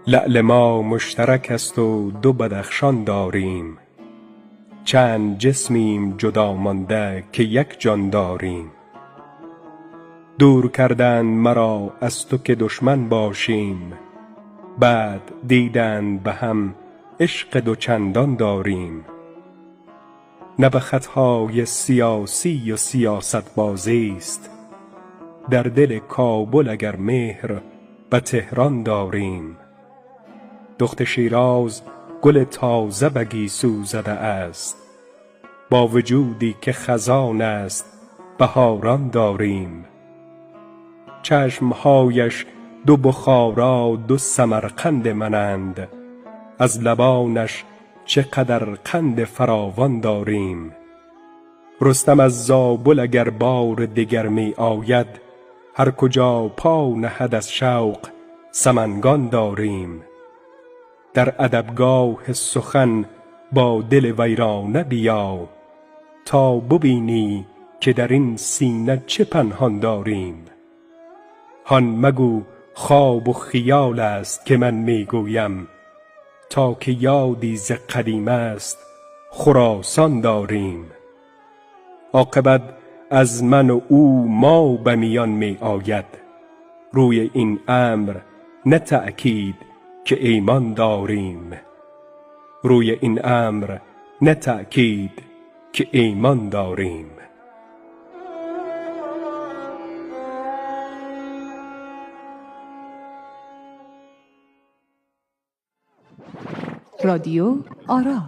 لعل ما مشترک است و دو بدخشان داریم، چند جسمیم جدا مانده که یک جان داریم. دور کردند مرا از تو که دشمن باشیم، بعد دیدند به هم عشق دو چندان داریم. نه به خطهای سیاسی و سیاست بازی است، در دل کابل اگر مهر به تهران داریم. دخت شیراز گل تازه به گیسو زده است، با وجودی که خزان است بهاران داریم. چشمهایش دو بخارا دو سمرقند منند، از لبانش چقدر قند فراوان داریم. رستم از زابل اگر بار دگر می آید، هر کجا پا نهد از شوق سمنگان داریم. در ادبگاه سخن با دل ویرانه بیا، تا ببینی که در این سینه چه پنهان داریم. هان مگو خواب و خیال است که من می گویم، تا که یادی ز قدیم است خراسان داریم. عاقبت از من و او ما به میان می آید، روی این امر نه تأکید که ایمان داریم. روی این امر نه تأکید که ایمان داریم. رادیو آرا